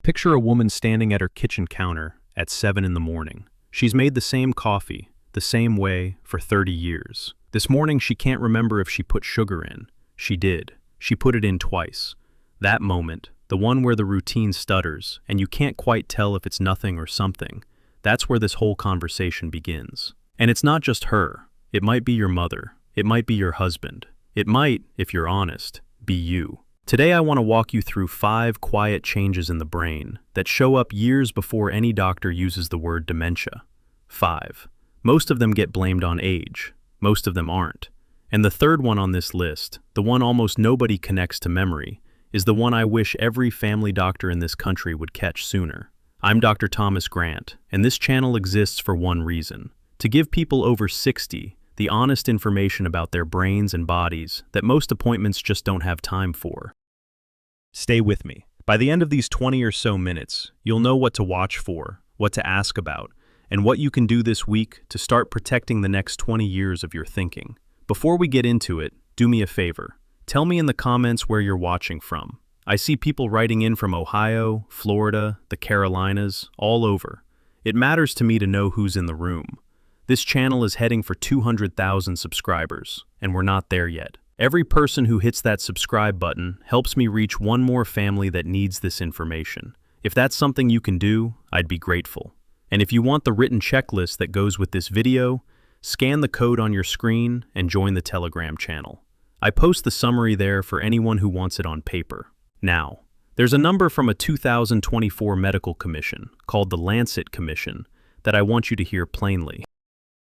Picture a woman standing at her kitchen counter at 7 in the morning. She's made the same coffee, the same way, for 30 years. This morning she can't remember if she put sugar in. She did. She put it in twice. That moment, the one where the routine stutters and you can't quite tell if it's nothing or something, that's where this whole conversation begins. And it's not just her. It might be your mother. It might be your husband. It might, if you're honest, be you. Today I want to walk you through 5 quiet changes in the brain that show up years before any doctor uses the word dementia. 5. Most of them get blamed on age. Most of them aren't. And the third one on this list, the one almost nobody connects to memory, is the one I wish every family doctor in this country would catch sooner. I'm Dr. Thomas Grant, and this channel exists for one reason: to give people over 60 the honest information about their brains and bodies that most appointments just don't have time for. Stay with me. By the end of these 20 or so minutes, you'll know what to watch for, what to ask about, and what you can do this week to start protecting the next 20 years of your thinking. Before we get into it, do me a favor. Tell me in the comments where you're watching from. I see people writing in from Ohio, Florida, the Carolinas, all over. It matters to me to know who's in the room. This channel is heading for 200,000 subscribers, and we're not there yet. Every person who hits that subscribe button helps me reach one more family that needs this information. If that's something you can do, I'd be grateful. And if you want the written checklist that goes with this video, scan the code on your screen and join the Telegram channel. I post the summary there for anyone who wants it on paper. Now, there's a number from a 2024 medical commission called the Lancet Commission that I want you to hear plainly.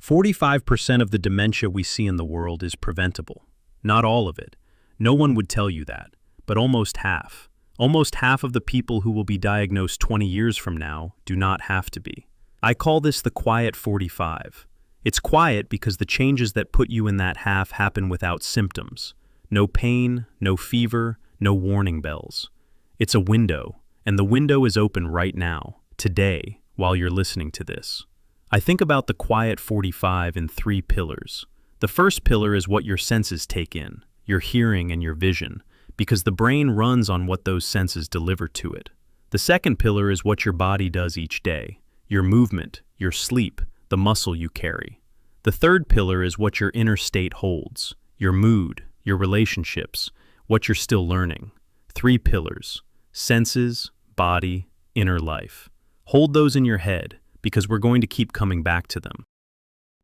45% of the dementia we see in the world is preventable. Not all of it. No one would tell you that, but almost half. Almost half of the people who will be diagnosed 20 years from now do not have to be. I call this the quiet 45. It's quiet because the changes that put you in that half happen without symptoms. No pain, no fever, no warning bells. It's a window, and the window is open right now, today, while you're listening to this. I think about the quiet 45 in 3 pillars. The first pillar is what your senses take in, your hearing and your vision, because the brain runs on what those senses deliver to it. The second pillar is what your body does each day, your movement, your sleep, the muscle you carry. The third pillar is what your inner state holds, your mood, your relationships, what you're still learning. 3 pillars: senses, body, inner life. Hold those in your head, because we're going to keep coming back to them.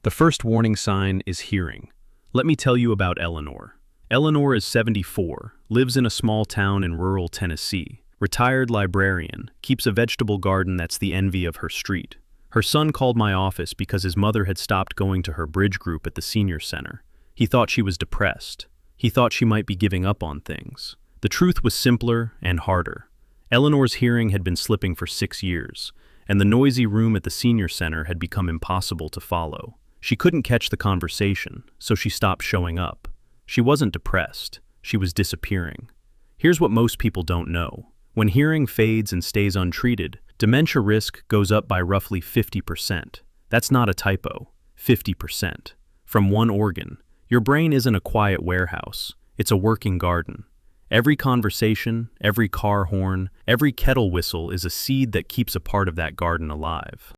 The first warning sign is hearing. Let me tell you about Eleanor. Eleanor is 74, lives in a small town in rural Tennessee, retired librarian, keeps a vegetable garden that's the envy of her street. Her son called my office because his mother had stopped going to her bridge group at the senior center. He thought she was depressed. He thought she might be giving up on things. The truth was simpler and harder. Eleanor's hearing had been slipping for 6 years, and the noisy room at the senior center had become impossible to follow. She couldn't catch the conversation, so she stopped showing up. She wasn't depressed. She was disappearing. Here's what most people don't know. When hearing fades and stays untreated, dementia risk goes up by roughly 50%. That's not a typo. 50%. From one organ. Your brain isn't a quiet warehouse. It's a working garden. Every conversation, every car horn, every kettle whistle is a seed that keeps a part of that garden alive.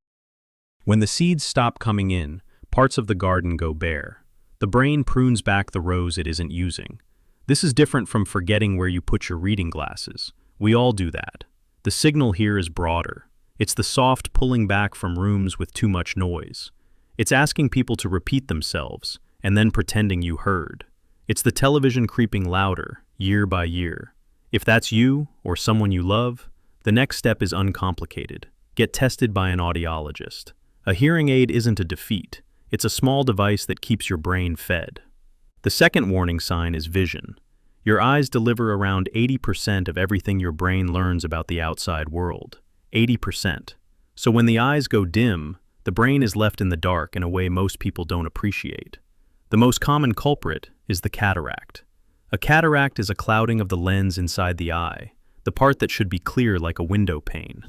When the seeds stop coming in, parts of the garden go bare. The brain prunes back the rows it isn't using. This is different from forgetting where you put your reading glasses. We all do that. The signal here is broader. It's the soft pulling back from rooms with too much noise. It's asking people to repeat themselves, and then pretending you heard. It's the television creeping louder, year by year. If that's you, or someone you love, the next step is uncomplicated. Get tested by an audiologist. A hearing aid isn't a defeat. It's a small device that keeps your brain fed. The second warning sign is vision. Your eyes deliver around 80% of everything your brain learns about the outside world. 80%. So when the eyes go dim, the brain is left in the dark in a way most people don't appreciate. The most common culprit is the cataract. A cataract is a clouding of the lens inside the eye, the part that should be clear like a window pane.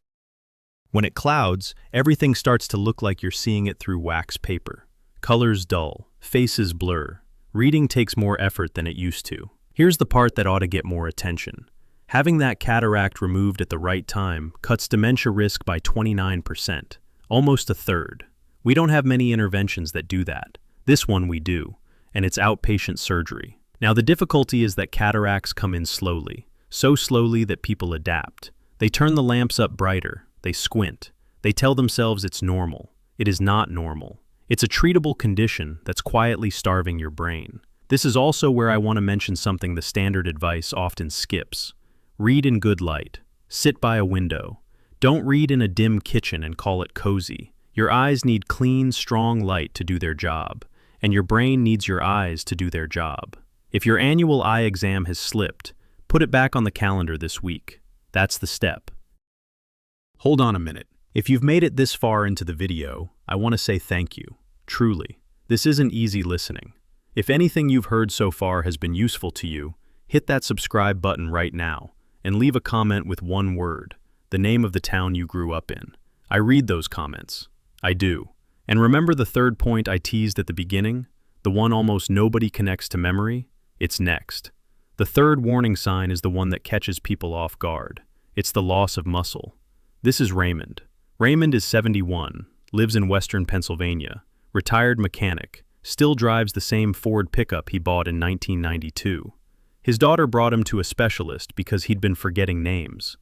When it clouds, everything starts to look like you're seeing it through wax paper. Colors dull, faces blur. Reading takes more effort than it used to. Here's the part that ought to get more attention. Having that cataract removed at the right time cuts dementia risk by 29%, almost a third. We don't have many interventions that do that. This one we do, and it's outpatient surgery. Now the difficulty is that cataracts come in slowly, so slowly that people adapt. They turn the lamps up brighter, they squint. They tell themselves it's normal. It is not normal. It's a treatable condition that's quietly starving your brain. This is also where I want to mention something the standard advice often skips. Read in good light. Sit by a window. Don't read in a dim kitchen and call it cozy. Your eyes need clean, strong light to do their job, and your brain needs your eyes to do their job. If your annual eye exam has slipped, put it back on the calendar this week. That's the step. Hold on a minute. If you've made it this far into the video, I want to say thank you. Truly. This isn't easy listening. If anything you've heard so far has been useful to you, hit that subscribe button right now and leave a comment with one word, the name of the town you grew up in. I read those comments. I do. And remember the third point I teased at the beginning? The one almost nobody connects to memory? It's next. The third warning sign is the one that catches people off guard. It's the loss of muscle. This is Raymond. Raymond is 71, lives in western Pennsylvania, retired mechanic, still drives the same Ford pickup he bought in 1992. His daughter brought him to a specialist because he'd been forgetting names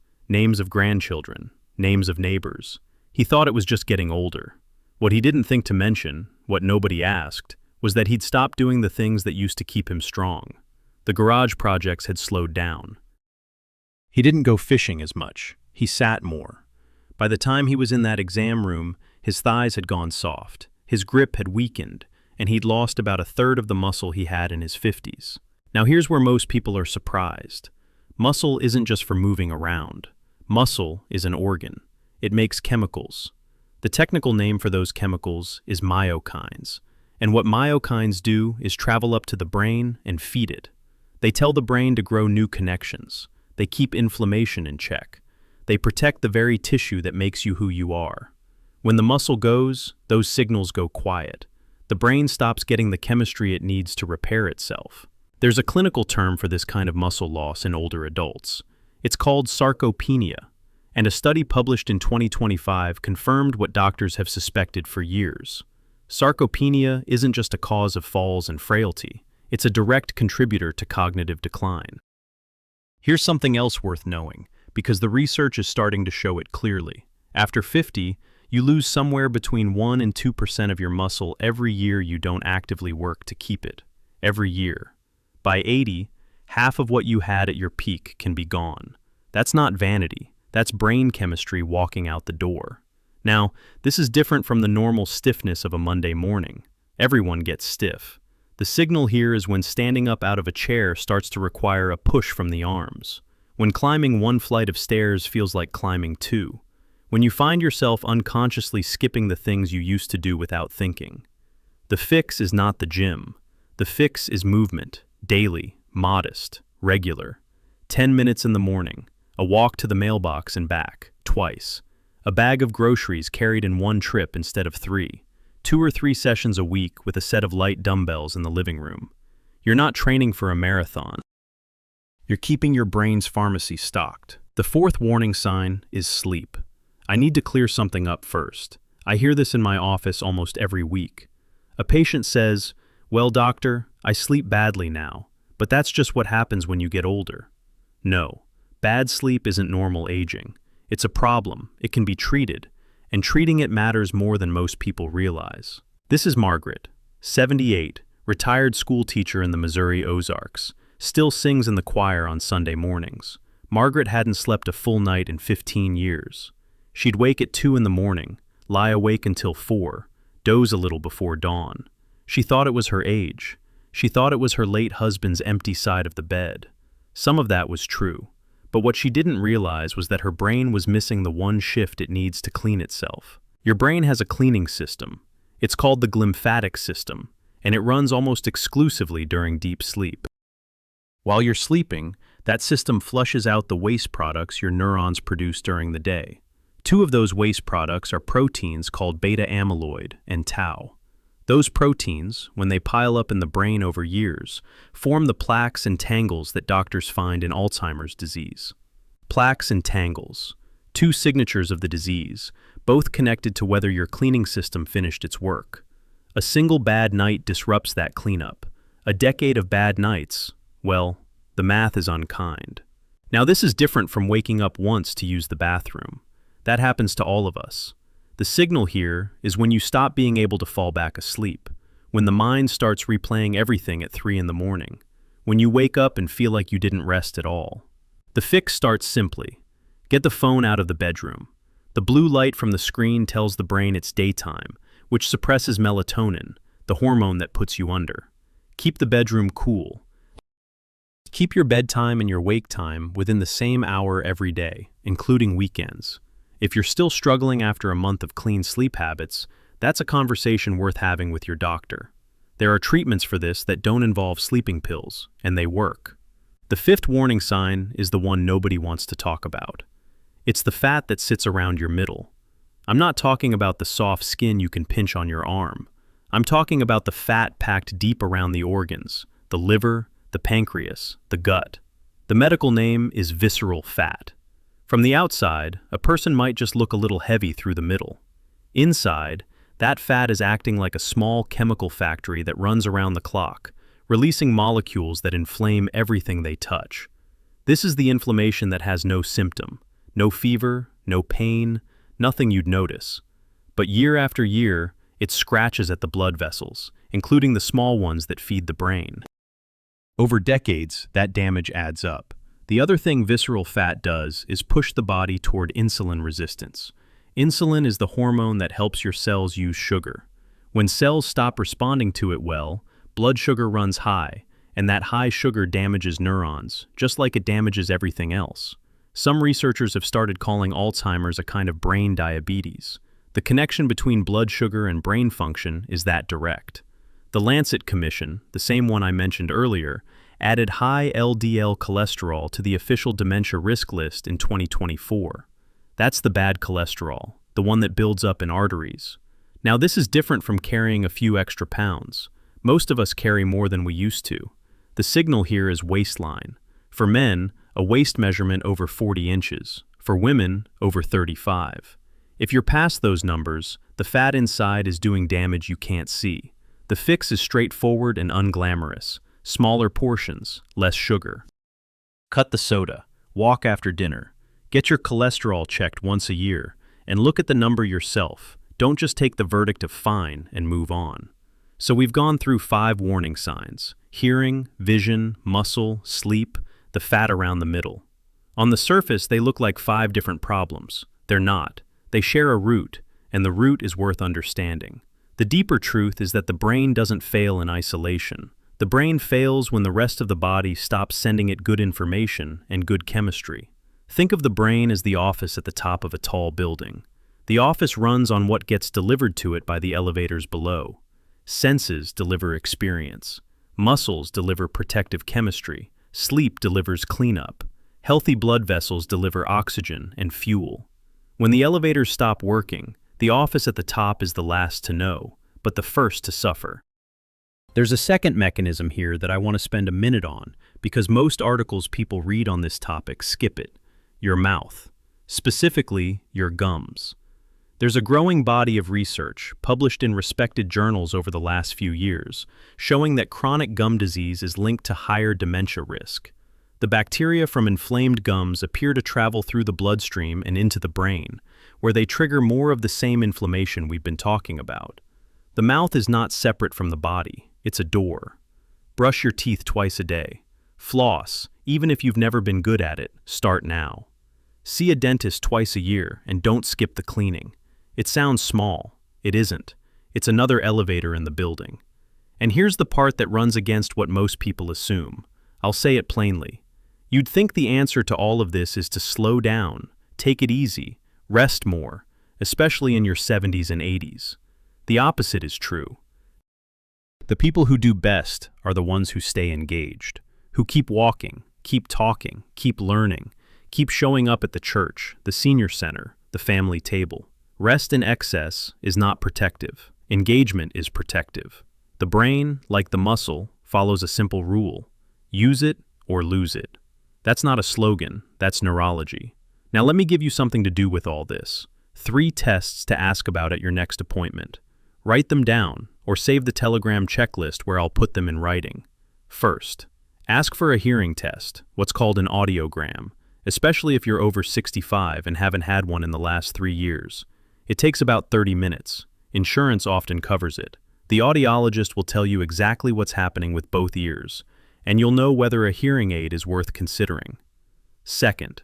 of grandchildren, names of neighbors. He thought it was just getting older. What he didn't think to mention, what nobody asked, was that he'd stopped doing the things that used to keep him strong. The garage projects had slowed down. He didn't go fishing as much. He sat more. By the time he was in that exam room, his thighs had gone soft, his grip had weakened, and he'd lost about a third of the muscle he had in his 50s. Now here's where most people are surprised. Muscle isn't just for moving around. Muscle is an organ. It makes chemicals. The technical name for those chemicals is myokines. And what myokines do is travel up to the brain and feed it. They tell the brain to grow new connections. They keep inflammation in check. They protect the very tissue that makes you who you are. When the muscle goes, those signals go quiet. The brain stops getting the chemistry it needs to repair itself. There's a clinical term for this kind of muscle loss in older adults. It's called sarcopenia, and a study published in 2025 confirmed what doctors have suspected for years. Sarcopenia isn't just a cause of falls and frailty. It's a direct contributor to cognitive decline. Here's something else worth knowing, because the research is starting to show it clearly. After 50, you lose somewhere between 1 and 2% of your muscle every year you don't actively work to keep it. Every year. By 80, half of what you had at your peak can be gone. That's not vanity. That's brain chemistry walking out the door. Now, this is different from the normal stiffness of a Monday morning. Everyone gets stiff. The signal here is when standing up out of a chair starts to require a push from the arms. When climbing one flight of stairs feels like climbing two. When you find yourself unconsciously skipping the things you used to do without thinking. The fix is not the gym. The fix is movement, daily, modest, regular. 10 minutes in the morning, a walk to the mailbox and back, twice. A bag of groceries carried in one trip instead of 3. 2 or 3 sessions a week with a set of light dumbbells in the living room. You're not training for a marathon. You're keeping your brain's pharmacy stocked. The fourth warning sign is sleep. I need to clear something up first. I hear this in my office almost every week. A patient says, "Well, doctor, I sleep badly now, but that's just what happens when you get older." No, bad sleep isn't normal aging. It's a problem. It can be treated, and treating it matters more than most people realize. This is Margaret, 78, retired school teacher in the Missouri Ozarks, still sings in the choir on Sunday mornings. Margaret hadn't slept a full night in 15 years. She'd wake at 2 in the morning, lie awake until 4, doze a little before dawn. She thought it was her age. She thought it was her late husband's empty side of the bed. Some of that was true, but what she didn't realize was that her brain was missing the one shift it needs to clean itself. Your brain has a cleaning system. It's called the glymphatic system, and it runs almost exclusively during deep sleep. While you're sleeping, that system flushes out the waste products your neurons produce during the day. 2 of those waste products are proteins called beta amyloid and tau. Those proteins, when they pile up in the brain over years, form the plaques and tangles that doctors find in Alzheimer's disease. Plaques and tangles, two signatures of the disease, both connected to whether your cleaning system finished its work. A single bad night disrupts that cleanup. A decade of bad nights, well, the math is unkind. Now this is different from waking up once to use the bathroom. That happens to all of us. The signal here is when you stop being able to fall back asleep, when the mind starts replaying everything at 3 in the morning, when you wake up and feel like you didn't rest at all. The fix starts simply. Get the phone out of the bedroom. The blue light from the screen tells the brain it's daytime, which suppresses melatonin, the hormone that puts you under. Keep the bedroom cool. Keep your bedtime and your wake time within the same hour every day, including weekends. If you're still struggling after a month of clean sleep habits, that's a conversation worth having with your doctor. There are treatments for this that don't involve sleeping pills, and they work. The fifth warning sign is the one nobody wants to talk about. It's the fat that sits around your middle. I'm not talking about the soft skin you can pinch on your arm. I'm talking about the fat packed deep around the organs, the liver, the pancreas, the gut. The medical name is visceral fat. From the outside, a person might just look a little heavy through the middle. Inside, that fat is acting like a small chemical factory that runs around the clock, releasing molecules that inflame everything they touch. This is the inflammation that has no symptom, no fever, no pain, nothing you'd notice. But year after year, it scratches at the blood vessels, including the small ones that feed the brain. Over decades, that damage adds up. The other thing visceral fat does is push the body toward insulin resistance. Insulin is the hormone that helps your cells use sugar. When cells stop responding to it well, blood sugar runs high, and that high sugar damages neurons, just like it damages everything else. Some researchers have started calling Alzheimer's a kind of brain diabetes. The connection between blood sugar and brain function is that direct. The Lancet Commission, the same one I mentioned earlier, added high LDL cholesterol to the official dementia risk list in 2024. That's the bad cholesterol, the one that builds up in arteries. Now this is different from carrying a few extra pounds. Most of us carry more than we used to. The signal here is waistline. For men, a waist measurement over 40 inches. For women, over 35. If you're past those numbers, the fat inside is doing damage you can't see. The fix is straightforward and unglamorous. Smaller portions, less sugar. Cut the soda. Walk after dinner. Get your cholesterol checked once a year, and look at the number yourself. Don't just take the verdict of fine and move on. So we've gone through 5 warning signs: hearing, vision, muscle, sleep, the fat around the middle. On the surface, they look like 5 different problems. They're not. They share a root, and the root is worth understanding. The deeper truth is that the brain doesn't fail in isolation. The brain fails when the rest of the body stops sending it good information and good chemistry. Think of the brain as the office at the top of a tall building. The office runs on what gets delivered to it by the elevators below. Senses deliver experience. Muscles deliver protective chemistry. Sleep delivers cleanup. Healthy blood vessels deliver oxygen and fuel. When the elevators stop working, the office at the top is the last to know, but the first to suffer. There's a second mechanism here that I want to spend a minute on, because most articles people read on this topic skip it: your mouth, specifically your gums. There's a growing body of research, published in respected journals over the last few years, showing that chronic gum disease is linked to higher dementia risk. The bacteria from inflamed gums appear to travel through the bloodstream and into the brain, where they trigger more of the same inflammation we've been talking about. The mouth is not separate from the body, it's a door. Brush your teeth twice a day. Floss, even if you've never been good at it, start now. See a dentist twice a year and don't skip the cleaning. It sounds small. It isn't. It's another elevator in the building. And here's the part that runs against what most people assume. I'll say it plainly. You'd think the answer to all of this is to slow down, take it easy, rest more, especially in your 70s and 80s. The opposite is true. The people who do best are the ones who stay engaged, who keep walking, keep talking, keep learning, keep showing up at the church, the senior center, the family table. Rest in excess is not protective. Engagement is protective. The brain, like the muscle, follows a simple rule: use it or lose it. That's not a slogan, that's neurology. Now let me give you something to do with all this. 3 tests to ask about at your next appointment. Write them down, or save the Telegram checklist where I'll put them in writing. First, ask for a hearing test, what's called an audiogram, especially if you're over 65 and haven't had one in the last 3 years. It takes about 30 minutes. Insurance often covers it. The audiologist will tell you exactly what's happening with both ears, and you'll know whether a hearing aid is worth considering. Second,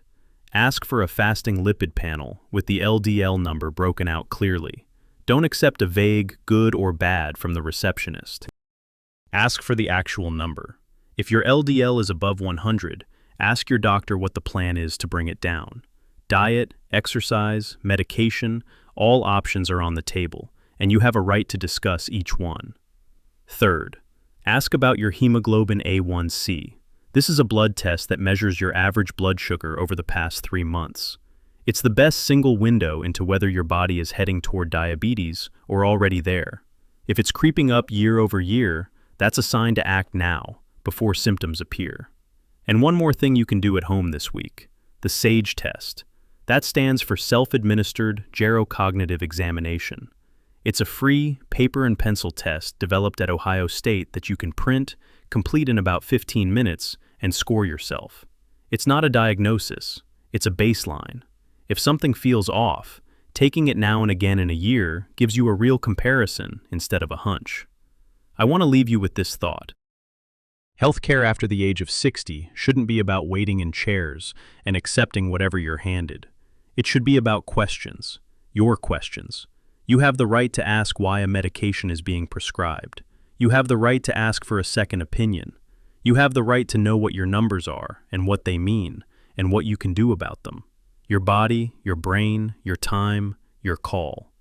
ask for a fasting lipid panel with the LDL number broken out clearly. Don't accept a vague good or bad from the receptionist. Ask for the actual number. If your LDL is above 100, ask your doctor what the plan is to bring it down. Diet, exercise, medication, all options are on the table, and you have a right to discuss each one. Third, ask about your hemoglobin A1C. This is a blood test that measures your average blood sugar over the past 3 months. It's the best single window into whether your body is heading toward diabetes or already there. If it's creeping up year over year, that's a sign to act now, before symptoms appear. And one more thing you can do at home this week, the SAGE test. That stands for Self-Administered Gerocognitive Examination. It's a free paper and pencil test developed at Ohio State that you can print, complete in about 15 minutes, and score yourself. It's not a diagnosis, it's a baseline. If something feels off, taking it now and again in a year gives you a real comparison instead of a hunch. I want to leave you with this thought. Healthcare after the age of 60 shouldn't be about waiting in chairs and accepting whatever you're handed. It should be about questions, your questions. You have the right to ask why a medication is being prescribed. You have the right to ask for a second opinion. You have the right to know what your numbers are and what they mean and what you can do about them. Your body, your brain, your time, your call.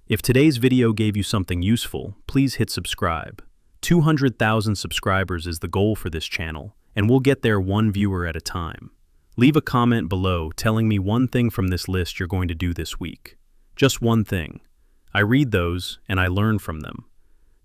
If today's video gave you something useful, please hit subscribe. 200,000 subscribers is the goal for this channel, and we'll get there one viewer at a time. Leave a comment below telling me one thing from this list you're going to do this week. Just one thing. I read those and I learn from them.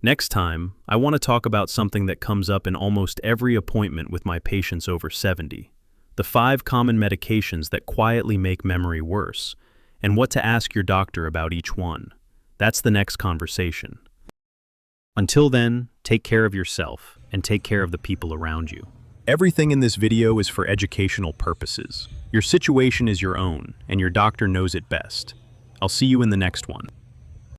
Next time, I want to talk about something that comes up in almost every appointment with my patients over 70. The 5 common medications that quietly make memory worse, and what to ask your doctor about each one. That's the next conversation. Until then, take care of yourself and take care of the people around you. Everything in this video is for educational purposes. Your situation is your own, and your doctor knows it best. I'll see you in the next one.